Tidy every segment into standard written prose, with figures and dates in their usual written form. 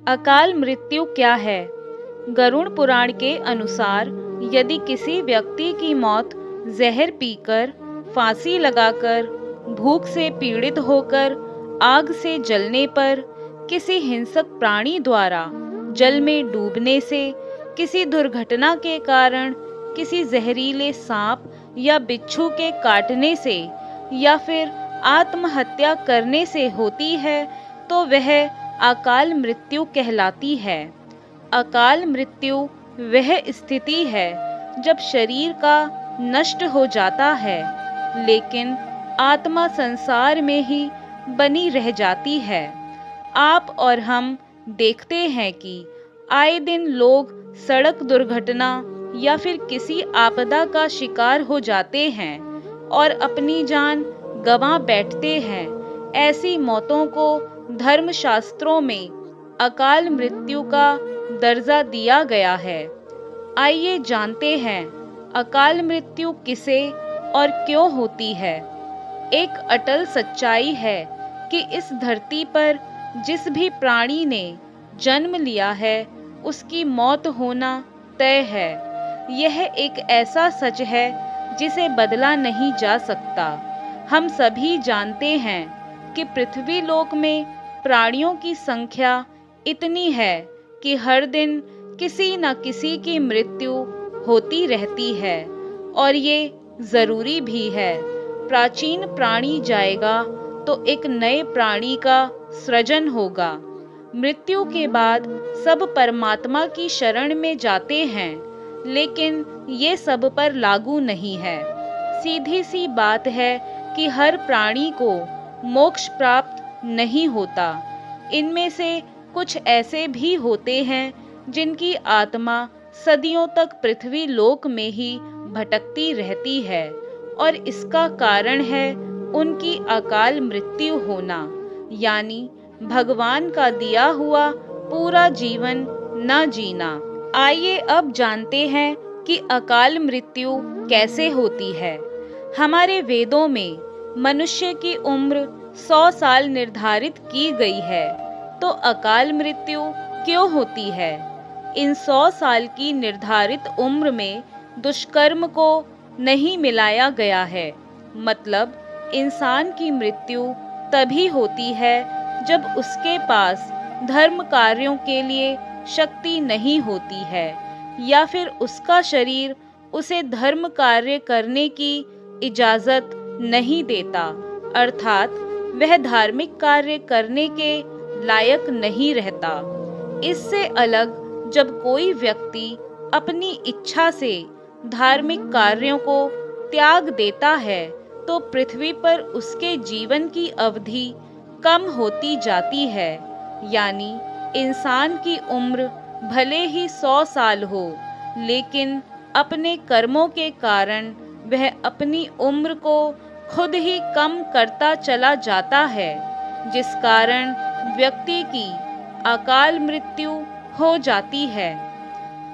अकाल मृत्यु क्या है? गरुड़ पुराण के अनुसार यदि किसी व्यक्ति की मौत जहर पीकर, फांसी लगाकर, भूख से पीड़ित होकर, आग से जलने पर, किसी हिंसक प्राणी द्वारा जल में डूबने से, किसी दुर्घटना के कारण, किसी जहरीले सांप या बिच्छू के काटने से या फिर आत्महत्या करने से होती है तो वह अकाल मृत्यु कहलाती है। अकाल मृत्यु वह स्थिति है जब शरीर का नष्ट हो जाता है लेकिन आत्मा संसार में ही बनी रह जाती है। आप और हम देखते हैं कि आए दिन लोग सड़क दुर्घटना या फिर किसी आपदा का शिकार हो जाते हैं और अपनी जान गंवा बैठते हैं। ऐसी मौतों को धर्मशास्त्रों में अकाल मृत्यु का दर्जा दिया गया है। आइए जानते हैं अकाल मृत्यु किसे और क्यों होती है। एक अटल सच्चाई है कि इस धरती पर जिस भी प्राणी ने जन्म लिया है उसकी मौत होना तय है। यह एक ऐसा सच है जिसे बदला नहीं जा सकता। हम सभी जानते हैं कि पृथ्वी लोक में प्राणियों की संख्या इतनी है कि हर दिन किसी न किसी की मृत्यु होती रहती है और ये जरूरी भी है। प्राचीन प्राणी जाएगा तो एक नए प्राणी का सृजन होगा। मृत्यु के बाद सब परमात्मा की शरण में जाते हैं लेकिन ये सब पर लागू नहीं है। सीधी सी बात है कि हर प्राणी को मोक्ष प्राप्त नहीं होता। इनमें से कुछ ऐसे भी होते हैं जिनकी आत्मा सदियों तक पृथ्वी लोक में ही भटकती रहती है और इसका कारण है उनकी अकाल मृत्यु होना, यानी भगवान का दिया हुआ पूरा जीवन न जीना। आइए अब जानते हैं कि अकाल मृत्यु कैसे होती है। हमारे वेदों में मनुष्य की उम्र 100 साल निर्धारित की गई है, तो अकाल मृत्यु क्यों होती है? इन 100 साल की निर्धारित उम्र में दुष्कर्म को नहीं मिलाया गया है। मतलब इंसान की मृत्यु तभी होती है जब उसके पास धर्म कार्यों के लिए शक्ति नहीं होती है या फिर उसका शरीर उसे धर्म कार्य करने की इजाजत नहीं देता, अर्थात वह धार्मिक कार्य करने के लायक नहीं रहता। इससे अलग जब कोई व्यक्ति अपनी इच्छा से धार्मिक कार्यों को त्याग देता है तो पृथ्वी पर उसके जीवन की अवधि कम होती जाती है, यानी इंसान की उम्र भले ही 100 साल हो लेकिन अपने कर्मों के कारण वह अपनी उम्र को खुद ही कम करता चला जाता है, जिस कारण व्यक्ति की अकाल मृत्यु हो जाती है।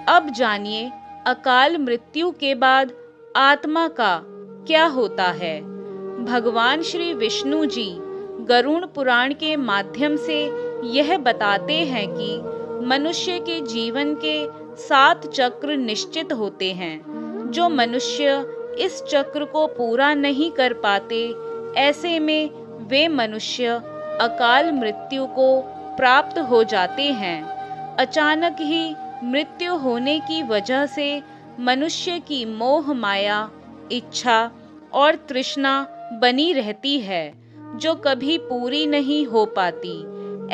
अब जानिए अकाल मृत्यु के बाद आत्मा का क्या होता है। भगवान श्री विष्णु जी गरुड़ पुराण के माध्यम से यह बताते हैं कि मनुष्य के जीवन के 7 चक्र निश्चित होते हैं। जो मनुष्य इस चक्र को पूरा नहीं कर पाते, ऐसे में वे मनुष्य अकाल मृत्यु को प्राप्त हो जाते हैं। अचानक ही मृत्यु होने की वजह से मनुष्य की मोह माया, इच्छा और तृष्णा बनी रहती है जो कभी पूरी नहीं हो पाती।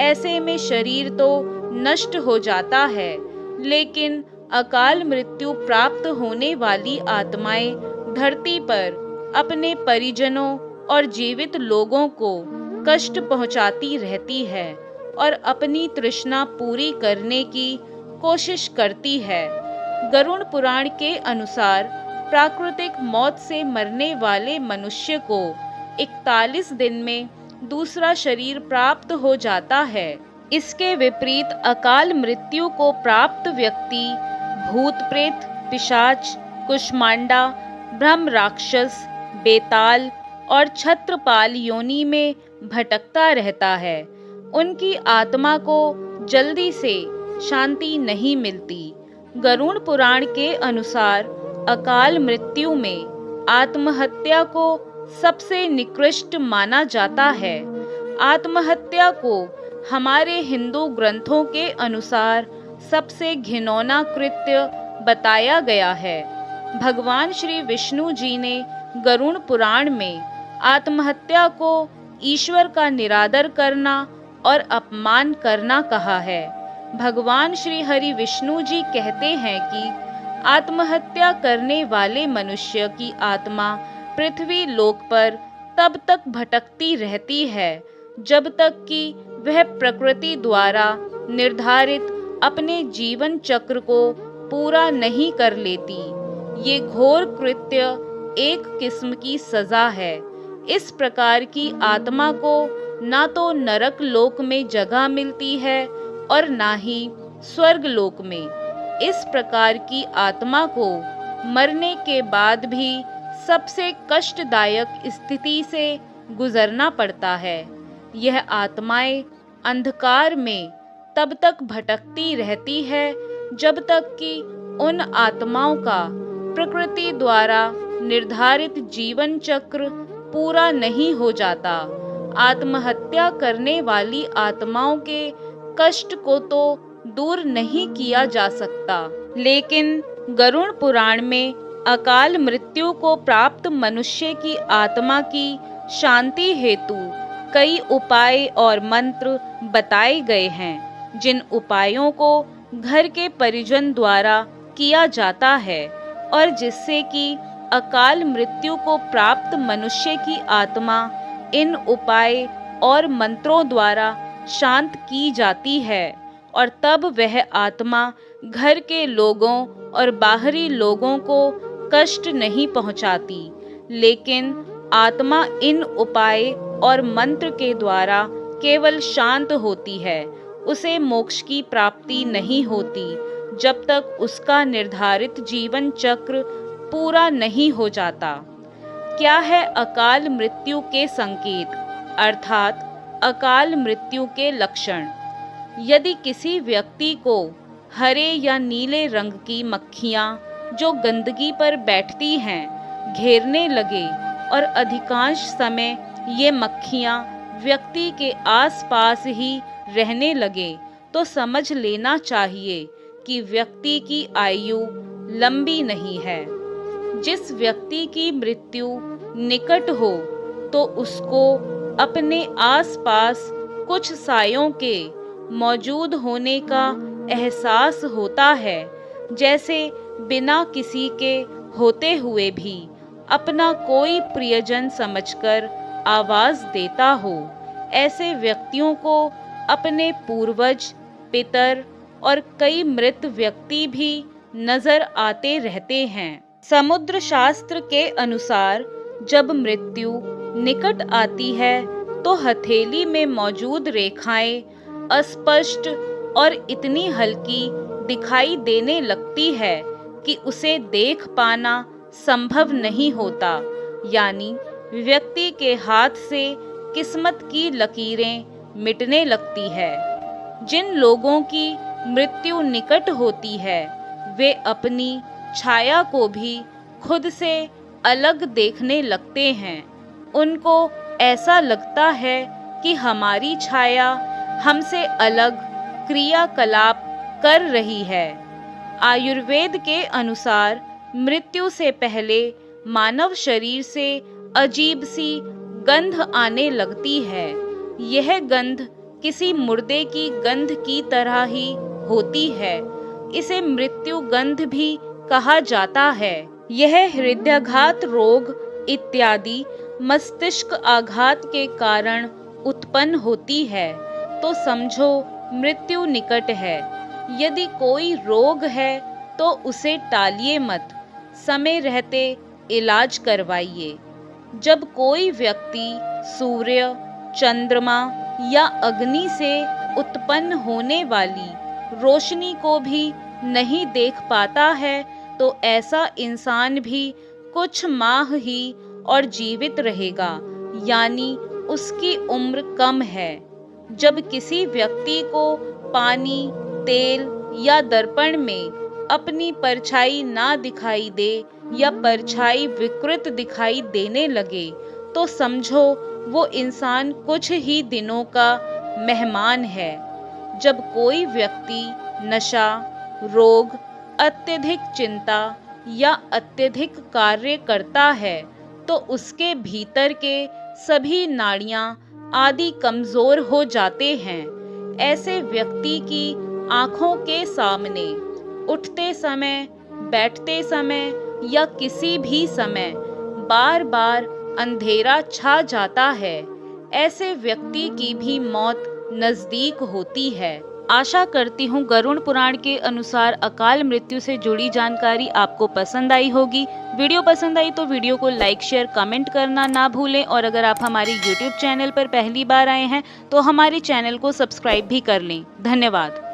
ऐसे में शरीर तो नष्ट हो जाता है लेकिन अकाल मृत्यु प्राप्त होने वाली आत्माएं धरती पर अपने परिजनों और जीवित लोगों को कष्ट पहुंचाती रहती है और अपनी तृष्णा पूरी करने की कोशिश करती है। गरुड़ पुराण के अनुसार प्राकृतिक मौत से मरने वाले मनुष्य को 41 दिन में दूसरा शरीर प्राप्त हो जाता है। इसके विपरीत अकाल मृत्यु को प्राप्त व्यक्ति भूत प्रेत, पिशाच, कुष्मांडा, ब्रह्म राक्षस, बेताल और छत्रपाल योनि में भटकता रहता है। उनकी आत्मा को जल्दी से शांति नहीं मिलती। गरुड़ पुराण के अनुसार अकाल मृत्यु में आत्महत्या को सबसे निकृष्ट माना जाता है। आत्महत्या को हमारे हिंदू ग्रंथों के अनुसार सबसे घिनौना कृत्य बताया गया है। भगवान श्री विष्णु जी ने गरुड़ पुराण में आत्महत्या को ईश्वर का निरादर करना और अपमान करना कहा है। भगवान श्री हरि विष्णु जी कहते हैं कि आत्महत्या करने वाले मनुष्य की आत्मा पृथ्वी लोक पर तब तक भटकती रहती है जब तक कि वह प्रकृति द्वारा निर्धारित अपने जीवन चक्र को पूरा नहीं कर लेती। ये घोर कृत्य एक किस्म की सजा है। इस प्रकार की आत्मा को ना तो नरक लोक में जगह मिलती है और ना ही स्वर्ग लोक में। इस प्रकार की आत्मा को मरने के बाद भी सबसे कष्टदायक स्थिति से गुजरना पड़ता है। यह आत्माएं अंधकार में तब तक भटकती रहती है जब तक कि उन आत्माओं का प्रकृति द्वारा निर्धारित जीवन चक्र पूरा नहीं हो जाता। आत्महत्या करने वाली आत्माओं के कष्ट को तो दूर नहीं किया जा सकता, लेकिन गरुड़ पुराण में अकाल मृत्यु को प्राप्त मनुष्य की आत्मा की शांति हेतु कई उपाय और मंत्र बताए गए हैं, जिन उपायों को घर के परिजन द्वारा किया जाता है और जिससे कि अकाल मृत्यु को प्राप्त मनुष्य की आत्मा इन उपाय और मंत्रों द्वारा शांत की जाती है और तब वह आत्मा घर के लोगों और बाहरी लोगों को कष्ट नहीं पहुंचाती। लेकिन आत्मा इन उपाय और मंत्र के द्वारा केवल शांत होती है, उसे मोक्ष की प्राप्ति नहीं होती जब तक उसका निर्धारित जीवन चक्र पूरा नहीं हो जाता। क्या है अकाल मृत्यु के संकेत अर्थात अकाल मृत्यु के लक्षण? यदि किसी व्यक्ति को हरे या नीले रंग की मक्खियां जो गंदगी पर बैठती हैं घेरने लगे और अधिकांश समय ये मक्खियां व्यक्ति के आसपास ही रहने लगे, तो समझ लेना चाहिए कि व्यक्ति की आयु लंबी नहीं है। जिस व्यक्ति की मृत्यु निकट हो तो उसको अपने आसपास कुछ सायों के मौजूद होने का एहसास होता है, जैसे बिना किसी के होते हुए भी अपना कोई प्रियजन समझकर आवाज देता हो। ऐसे व्यक्तियों को अपने पूर्वज, पितर और कई मृत व्यक्ति भी नजर आते रहते हैं। समुद्र शास्त्र के अनुसार जब मृत्यु निकट आती है तो हथेली में मौजूद रेखाएं अस्पष्ट और इतनी हल्की दिखाई देने लगती है कि उसे देख पाना संभव नहीं होता। यानी व्यक्ति के हाथ से किस्मत की लकीरें मिटने लगती है। जिन लोगों की मृत्यु निकट होती है वे अपनी छाया को भी खुद से अलग देखने लगते हैं। उनको ऐसा लगता है कि हमारी छाया हमसे अलग क्रियाकलाप कर रही है। आयुर्वेद के अनुसार मृत्यु से पहले मानव शरीर से अजीब सी गंध आने लगती है। यह गंध किसी मुर्दे की गंध की तरह ही होती है। इसे मृत्यु गंध भी कहा जाता है। यह हृदयाघात रोग इत्यादि मस्तिष्क आघात के कारण उत्पन्न होती है, तो समझो मृत्यु निकट है। यदि कोई रोग है तो उसे टालिए मत, समय रहते इलाज करवाइए। जब कोई व्यक्ति सूर्य, चंद्रमा या अग्नि से उत्पन्न होने वाली रोशनी को भी नहीं देख पाता है तो ऐसा इंसान भी कुछ माह ही और जीवित रहेगा, यानी उसकी उम्र कम है। जब किसी व्यक्ति को पानी, तेल या दर्पण में अपनी परछाई ना दिखाई दे या परछाई विकृत दिखाई देने लगे तो समझो वो इंसान कुछ ही दिनों का मेहमान है। जब कोई व्यक्ति नशा, रोग, अत्यधिक चिंता या अत्यधिक कार्य करता है तो उसके भीतर के सभी नाड़ियां आदि कमजोर हो जाते हैं। ऐसे व्यक्ति की आंखों के सामने उठते समय, बैठते समय या किसी भी समय बार बार अंधेरा छा जाता है। ऐसे व्यक्ति की भी मौत नजदीक होती है। आशा करती हूँ गरुड़ पुराण के अनुसार अकाल मृत्यु से जुड़ी जानकारी आपको पसंद आई होगी। वीडियो पसंद आई तो वीडियो को लाइक, शेयर, कमेंट करना ना भूलें और अगर आप हमारे YouTube चैनल पर पहली बार आए हैं तो हमारे चैनल को सब्सक्राइब भी कर लें। धन्यवाद।